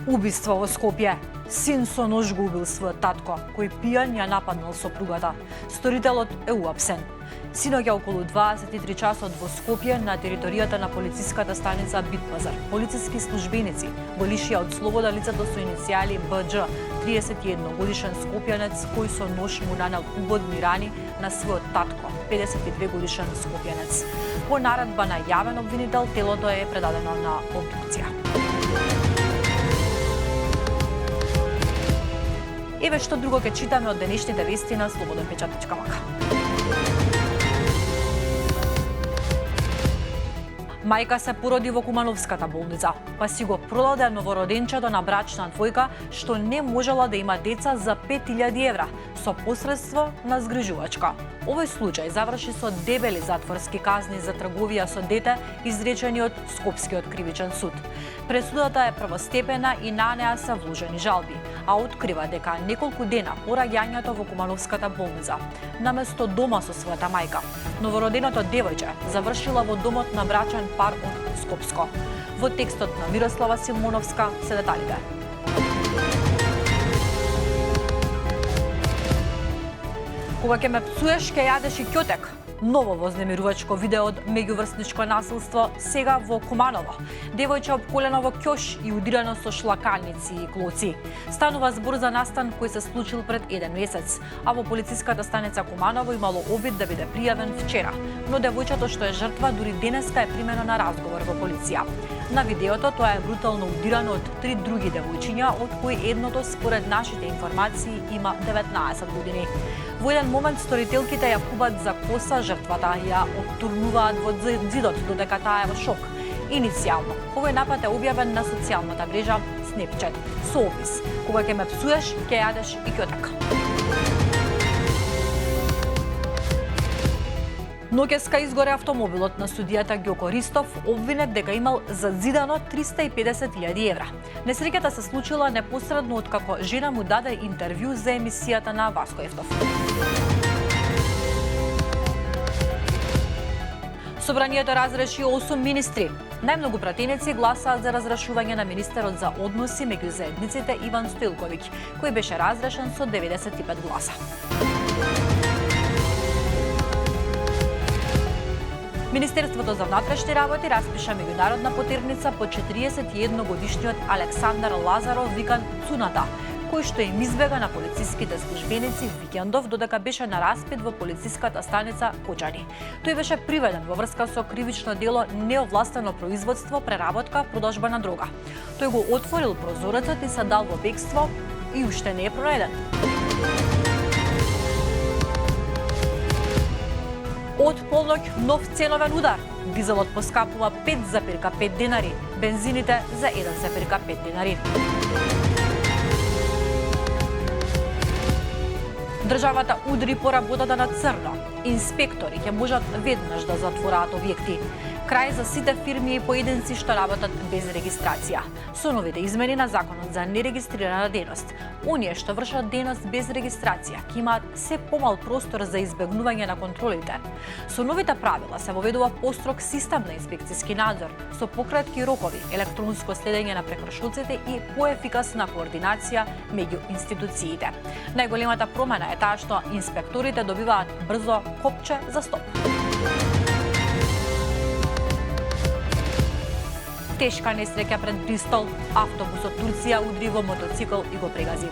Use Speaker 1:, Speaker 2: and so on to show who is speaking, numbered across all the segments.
Speaker 1: Убиство во Скопје. Син со нож го убил својот татко, кој пијан ја нападнал сопругата. Сторителот е уапсен. Синоќа околу 23 часот во Скопје на територијата на полициската станица Битпазар. Полициски службеници го лишија од слобода лицето со иницијали БД, 31 годишен скопјанец кој со нож му нанел убодни рани на својот татко, 52 годишен скопјанец. По наредба на јавен обвинител, телото е предадено на обдукција. Еве што друго ќе читаме од денешните вести на slobodnpečat.mk. Мајка се породи во Кумановската болница, па си го продаде новороденчето на брачна двојка што не можела да има деца за 5000 евра со посредство на згрижувачка. Овој случај заврши со дебели затворски казни за трговија со дете изречени од Скопскиот кривичен суд. Пресудата е првостепена и на неа се вложени жалби, а открива дека неколку дена по раѓањето во Кумановската болница, наместо дома со својата мајка, новороденото девојче завршила во домот на брачен пар од Скопско. Во текстот на Мирослава Симоновска се деталите. Кога ќе ме пцуеш, ќе јадеш и ќотек. Ново вознемирувачко видео од меѓуврсничко насилство сега во Куманово. Девојче опколено во ќош и удирано со шлакалници и клоци. Станува збор за настан кој се случил пред 1 месец, а во полициската станица Куманово имало обид да биде пријавен вчера, но девојчето што е жртва дури денеска е примено на разговор во полиција. На видеото тоа е брутално удирано од 3 други девојчиња, од кои едното според нашите информации има 19 години. Во еден момент сторителките ја кубат за коса жртвата, ја оттурнуваат во зидот додека таа е во шок. Иницијално, овој напад е објавен на социјалната мрежа Snapchat со опис: кога ќе ме псуеш, ќе јадеш и ќотек. Ноќеска изгоре автомобилот на судијата Ѓоко Ристов, обвинет дека имал зазидано 350.000 евра. Несреќата се случила непосредно откако жена му даде интервју за емисијата на Васко Ефтов. Собранието разреши 8 министри. Најмногу пратеници гласаат за разрешување на министерот за односи меѓу заедниците Иван Стоилковиќ, кој беше разрешен со 95 гласа. Министерството за внатрешни работи распиша меѓународна потерница по 41 годишниот Александар Лазаров, викан Цуната, кој што им избега на полициските службеници викендов додека беше на распит во полициската станица Кочани. Тој беше приведен во врска со кривично дело неовластено производство, преработка, продажба на дрога. Тој го отворил прозорецот и се дал во бегство и уште не е пронајден. Од полноќ нов ценовен удар. Дизелот поскапува 5,5 денари, бензините за 1,5 денари. Државата удри по работата на црно. Инспектори ќе можат веднаш да затвораат објекти. Крај за сите фирми и поединци што работат без регистрација. Со новите измени на законот за нерегистрирана дејност, оние што вршат дејност без регистрација ќе имаат се помал простор за избегнување на контролите. Со новите правила се воведува построг систем на инспекциски надзор, со пократки рокови, електронско следење на прекршоците и поефикасна координација меѓу институциите. Најголемата промена е таа што инспекторите добиваат брзо копче за стоп. Тешка несреќа пред Бристол, автобус од Турција удри во мотоцикл и го прегази.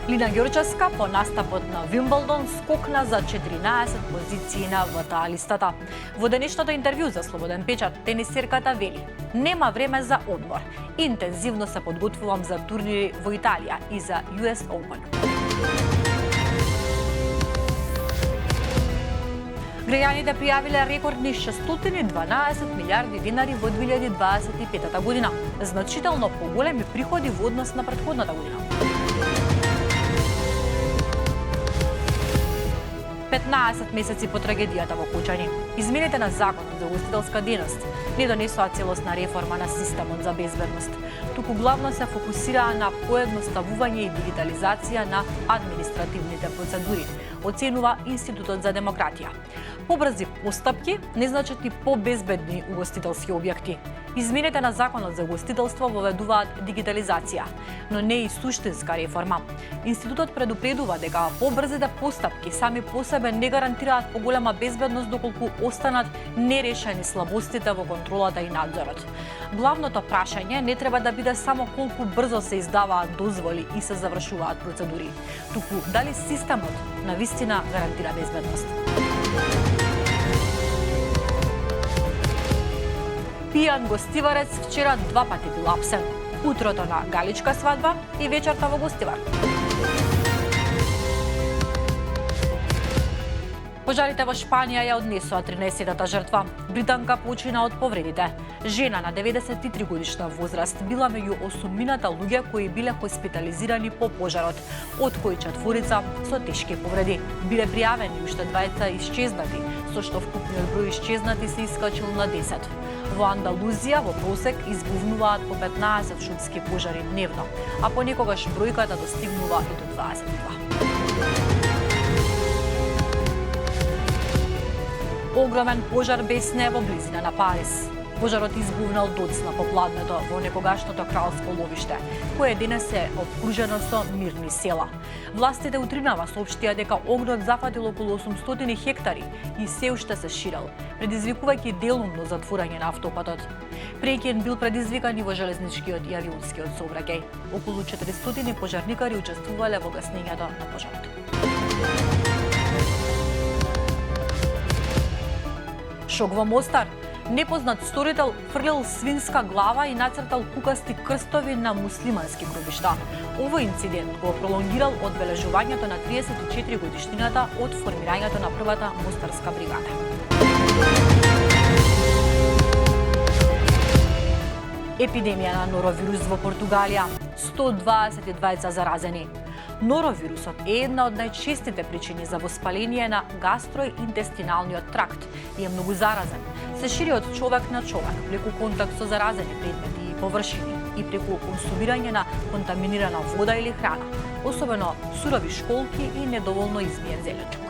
Speaker 1: Лина Ѓорчевска по настапот на Вимблдон скокна за 14 позиции на ВТА листата. Во денешното интервју за Слободен печат, тенисерката вели: "Нема време за одмор. Интензивно се подготвувам за турнири во Италија и за US Open." Граѓаните пријавиле рекордни 612 милиарди денари во 2025 година, значително поголеми приходи во однос на претходната година. 15 месеци по трагедијата во Кочани, измените на законот за угостителска дејност не донесоа целосна реформа на системот за безбедност, туку главно се фокусираа на поедноставување и дигитализација на административните процедури, оценува Институтот за демократија. Побрзи постапки не значат и побезбедни угостителски објекти. Измените на Законот за угостителство воведуваат дигитализација, но не и суштинска реформа. Институтот предупредува дека побрзите постапки сами по себе не гарантираат поголема безбедност доколку останат нерешени слабостите во контролата и надзорот. Главното прашање не треба да биде само колку брзо се издаваат дозволи и се завршуваат процедури, туку дали системот навистина гарантира безбедност. Пијан гостиварец вчера 2 пати бил апсен. Утрото на галичка свадба и вечерта во гостивар. Пожарите во Шпанија ја однесоа 13-та жртва. Британка почина од повредите. Жена на 93 годишна возраст била меѓу 8-мината луѓе кои биле хоспитализирани по пожарот, од кои 4 со тешки повреди. Биле пријавени уште 2 исчезнати, со што вкупниот број исчезнати се искачил на 10. Во Андалузија во просек избувнуваат по 15 шумски пожари дневно, а понекогаш бројката достигнува и до 22. Огромен пожар бесне во близина на Париз. Пожарот избувнал доцна попладнето во некогашното кралско ловиште, кое денес е обкружено со мирни села. Властите утринава соопштија дека огнот зафатил околу 800 хектари и се уште се ширел, предизвикувајќи делумно затворање на автопатот. Преќен бил предизвикан и во железничкиот и авионскиот сообраќај. Околу 400 пожарникари учествувале во гаснењето на пожарот. Шок во Мостар. Непознат сторител фрлил свинска глава и нацртал кукасти крстови на муслимански гробишта. Овој инцидент го пролонгирал одбележувањето на 34 годишнината од формирањето на првата мостарска бригада. Епидемија на норовирус во Португалија. 122 заразени. Норовирусот е една од најчестите причини за воспаление на гастроинтестиналниот тракт и е многу заразен. Се шири од човек на човек преку контакт со заразени предмети и површини и преку консумирање на контаминирана вода или храна, особено сурови школки и недоволно измиен зеленчук.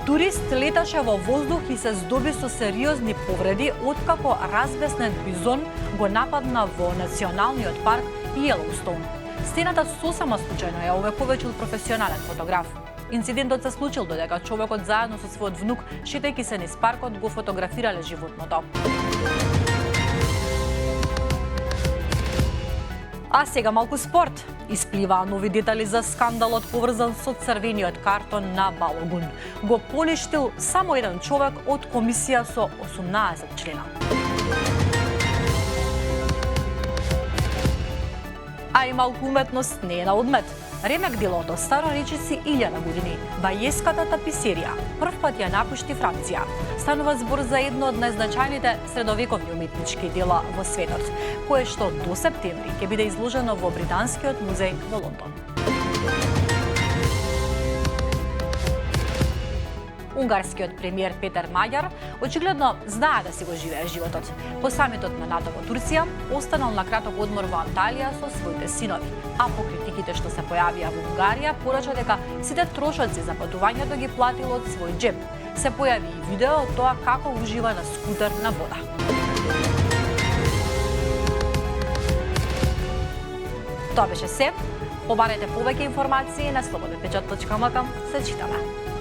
Speaker 1: Турист леташе во воздух и се здоби со сериозни повреди откако разбеснет бизон го нападна во националниот парк Йелоустоун. Сцената сосема случајно ја овековечил професионален фотограф. Инцидентот се случил додека човекот заедно со својот внук, шетајќи се низ паркот, го фотографирале животното. А сега малку спорт. Испливаа нови детали за скандалот поврзан со црвениот картон на Балогун. Го поништил само еден човек од комисија со 18 члена. А и малку уметност не е на одмет. Ремек делото старо речиси 1000 години, Бајеската таписерија, првпат ја напушти Франција. Станува збор за едно од најзначајните средовековни уметнички дела во светот, кое што до септември ќе биде изложено во Британскиот музеј во Лондон. Унгарскиот премиер Петер Маѓар очигледно знае да си го живее животот. По самитот на НАТО во Турција останал на краток одмор во Анталија со своите синови, а по критиките што се појавија во Унгарија порача дека сите трошоци за патувањето ги платил од свој џеб. Се појави и видео од тоа како ужива на скутер на вода. Тоа беше се. Побарете повеќе информации на slobodnepečat.mk. Се читаме.